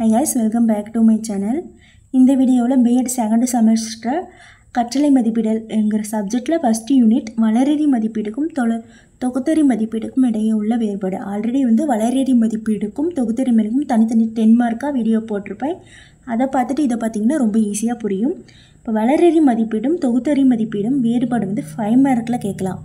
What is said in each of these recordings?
Hi guys, welcome back to my channel. இந்த வீடியோவில் B.Ed second semester கற்றலை மதிப்பீடல் என்கிற சப்ஜெக்டில் ஃபஸ்ட் யூனிட் வளரேறி மதிப்பீடுக்கும் தொகுத்தறி மதிப்பீடுக்கும் இடையே உள்ள வேறுபாடு. ஆல்ரெடி வளரேறி மதிப்பீடுக்கும் தொகுத்தறி மதிப்புக்கும் தனித்தனி 10 மார்க்காக வீடியோ போட்டிருப்பேன். அதை பார்த்துட்டு இதை பார்த்திங்கன்னா ரொம்ப ஈஸியாக புரியும். இப்போ வளரேறி மதிப்பீடும் தொகுத்தறி மதிப்பீடும் வேறுபாடு 5 மார்க்கில் கேட்கலாம்.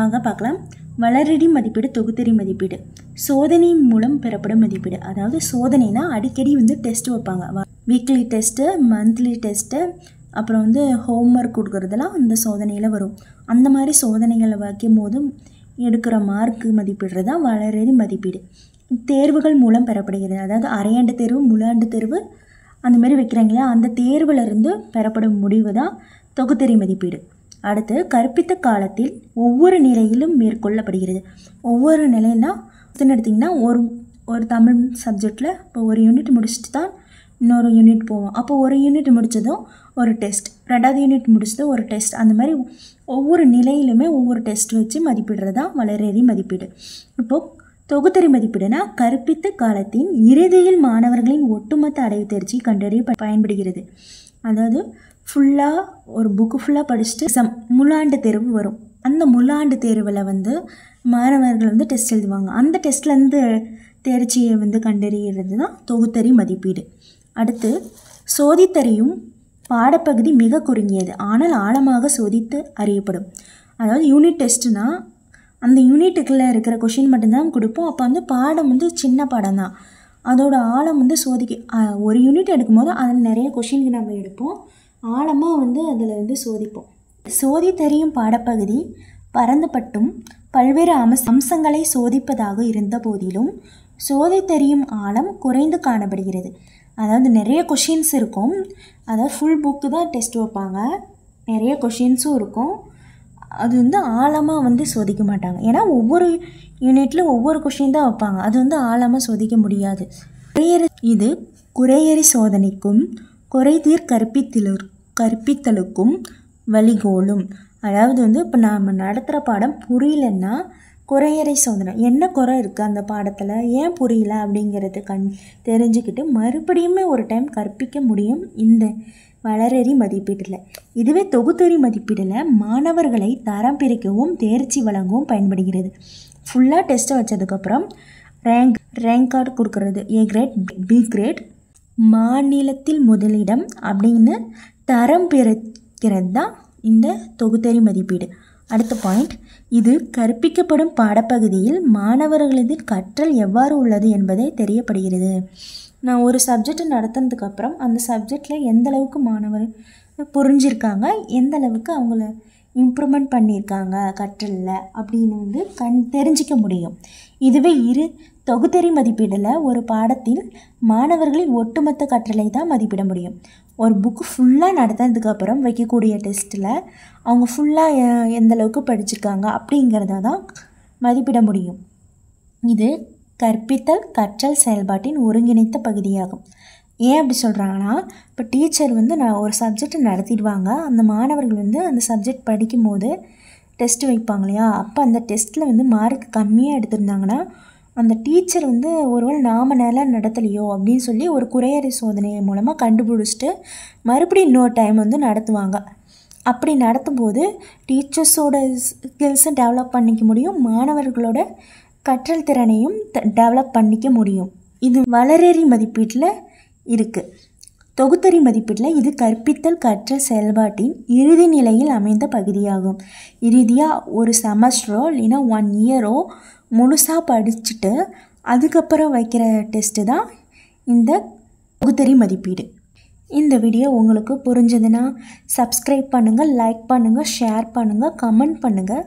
வாங்க பார்க்கலாம். வளரேறி மதிப்பீடு தொகுத்தறி மதிப்பீடு சோதனை மூலம் பெறப்படும் மதிப்பீடு. அதாவது சோதனைனா அடிக்கடி டெஸ்ட் வைப்பாங்க. வீக்லி டெஸ்ட்டு, மந்த்லி டெஸ்ட்டு, அப்புறம் ஹோம்ஒர்க் கொடுக்குறதெல்லாம் அந்த சோதனையில் வரும். அந்த மாதிரி சோதனைகளை வைக்கும் போதும் எடுக்கிற மார்க்கு மதிப்பிடுறது தான் வளரேறி மதிப்பீடு. தேர்வுகள் மூலம் பெறப்படுகிறது. அதாவது அரையாண்டு தேர்வு, முழாண்டு தேர்வு அந்த மாதிரி வைக்கிறாங்களா, அந்த தேர்விலிருந்து பெறப்படும் முடிவு தான் தொகுத்தறி மதிப்பீடு. அடுத்து கற்பித்த காலத்தில் ஒவ்வொரு நிலையிலும் மேற்கொள்ளப்படுகிறது. ஒவ்வொரு நிலைன்னா எடுத்திங்கன்னா ஒரு தமிழ் சப்ஜெக்டில் இப்போ ஒரு யூனிட் முடிச்சுட்டு தான் இன்னொரு யூனிட் போவோம். அப்போ ஒரு யூனிட் முடித்ததும் ஒரு டெஸ்ட், ரெண்டாவது யூனிட் முடிச்சதும் ஒரு டெஸ்ட், அந்த மாதிரி ஒவ்வொரு நிலையிலுமே ஒவ்வொரு டெஸ்ட் வச்சு மதிப்பிடுறது தான் வளரேறி மதிப்பீடு. இப்போது தொகுத்தறி மதிப்பீடுனா கற்பித்த காலத்தின் இறுதியில் மாணவர்களின் ஒட்டுமொத்த அடைவு தேர்ச்சி கண்டறிய பயன்படுகிறது. அதாவது ஃபுல்லாக ஒரு புக்கு ஃபுல்லாக படிச்சுட்டு முழாண்டு தேர்வு வரும். அந்த முழாண்டு தேர்வில் மாணவர்கள் டெஸ்ட் எழுதுவாங்க. அந்த டெஸ்ட்லேருந்து தேர்ச்சியை கண்டறிகிறது தான் தொகுத்தறி மதிப்பீடு. அடுத்து சோதித்தறியும் பாடப்பகுதி மிக குறுகியது ஆனால் ஆழமாக சோதித்து அறியப்படும். அதாவது யூனிட் டெஸ்ட்டுனா அந்த யூனிட்டுக்குள்ளே இருக்கிற கொஷின் மட்டும்தான் கொடுப்போம். அப்போ பாடம் சின்ன பாடம் தான். அதோட ஆழம் ஒரு யூனிட் எடுக்கும்போது அதில் நிறைய கொஷினுக்கு நம்ம எடுப்போம். ஆழமாக அதில் சோதிப்போம். சோதித்தறியும் பாடப்பகுதி பரந்துபட்டும் பல்வேறு அம்சங்களை சோதிப்பதாக இருந்த போதிலும் சோதித்தறியும் ஆழம் குறைந்து காணப்படுகிறது. அதாவது நிறைய கொஷின்ஸ் இருக்கும். அதாவது ஃபுல் புக்கு தான் டெஸ்ட் வைப்பாங்க, நிறைய கொஷின்ஸும் இருக்கும். அது ஆழமாக சோதிக்க மாட்டாங்க. ஏன்னா ஒவ்வொரு யூனிட்டில் ஒவ்வொரு கொஷின் தான் வைப்பாங்க. அது ஆழமாக சோதிக்க முடியாது. இது குறையறி சோதனைக்கும் குறைதீர் கற்பித்தலுக்கும் வழிகோலும். அதாவது இப்போ நாம் நடத்துகிற பாடம் புரியலன்னா குறையறை சோதனை, என்ன குறை இருக்குது அந்த பாடத்தில், ஏன் புரியல அப்படிங்கிறது தெரிஞ்சுக்கிட்டு மறுபடியுமே ஒரு டைம் கற்பிக்க முடியும் இந்த வளரேறி மதிப்பீட்டில். இதுவே தொகுத்தறி மதிப்பீடில் மாணவர்களை தரம் பிரிக்கவும் தேர்ச்சி வழங்கவும் பயன்படுகிறது. ஃபுல்லாக டெஸ்ட்டை வச்சதுக்கப்புறம் ரேங்க் கார்டு கொடுக்கறது, A கிரேட், B கிரேட், மாநிலத்தில் முதலிடம் அப்படின்னு தரம் பிரிக்கிறது தான் இந்த தொகுத்தறி மதிப்பீடு. அடுத்த பாயிண்ட், இது கற்பிக்கப்படும் பாடப்பகுதியில் மாணவர்களது கற்றல் எவ்வாறு உள்ளது என்பதை தெரியப்படுகிறது. நான் ஒரு சப்ஜெக்ட் நடத்துனதுக்கப்புறம் அந்த சப்ஜெக்டில் எந்த அளவுக்கு மாணவர் புரிஞ்சிருக்காங்க, எந்த அளவுக்கு அவங்கள இம்ப்ரூவ்மெண்ட் பண்ணியிருக்காங்க கற்றலில் அப்படின்னு தெரிஞ்சிக்க முடியும். இதுவே தொகுத்தறி மதிப்பீடில் ஒரு பாடத்தில் மாணவர்களின் ஒட்டுமொத்த கற்றலை தான் மதிப்பிட முடியும். ஒரு புக்கு ஃபுல்லாக நடத்துனதுக்கப்புறம் வைக்கக்கூடிய டெஸ்ட்டில் அவங்க ஃபுல்லாக எந்தளவுக்கு படிச்சிருக்காங்க அப்படிங்கிறத தான் மதிப்பிட முடியும். இது கற்பித்தல் கற்றல் செயல்பாட்டின் ஒருங்கிணைத்த பகுதியாகும். ஏன் அப்படி சொல்கிறாங்கன்னா, இப்போ டீச்சர் நான் ஒரு சப்ஜெக்டை நடத்திடுவாங்க. அந்த மாணவர்கள் அந்த சப்ஜெக்ட் படிக்கும் போது டெஸ்ட்டு வைப்பாங்க இல்லையா, அப்போ அந்த டெஸ்ட்டில் மார்க் கம்மியாக எடுத்திருந்தாங்கன்னா அந்த டீச்சர் ஒருவேளை நாம் நல்லா நடத்தலையோ அப்படின்னு சொல்லி ஒரு குறையறை சோதனை மூலமாக கண்டுபிடிச்சிட்டு மறுபடியும் இன்னொரு டைம் நடத்துவாங்க. அப்படி நடத்தும்போது டீச்சர்ஸோட ஸ்கில்ஸும் டெவலப் பண்ணிக்க முடியும், மாணவர்களோட கற்றல் திறனையும் டெவலப் பண்ணிக்க முடியும். இது வளரேறி மதிப்பீட்டில் இருக்குது. தொகுத்தறி மதிப்பீட்டில் இது கற்பித்தல் கற்றல் செயல்பாட்டின் இறுதி நிலையில் அமைந்த பகுதியாகும். இறுதியாக ஒரு செமஸ்டரோ இல்லைன்னா 1 இயரோ முழுசாக படிச்சுட்டு அதுக்கப்புறம் வைக்கிற டெஸ்ட்டு தான் இந்த தொகுத்தறி மதிப்பீடு. இந்த வீடியோ உங்களுக்கு புரிஞ்சதுன்னா சப்ஸ்கிரைப் பண்ணுங்கள், லைக் பண்ணுங்கள், ஷேர் பண்ணுங்கள், கமெண்ட் பண்ணுங்கள்.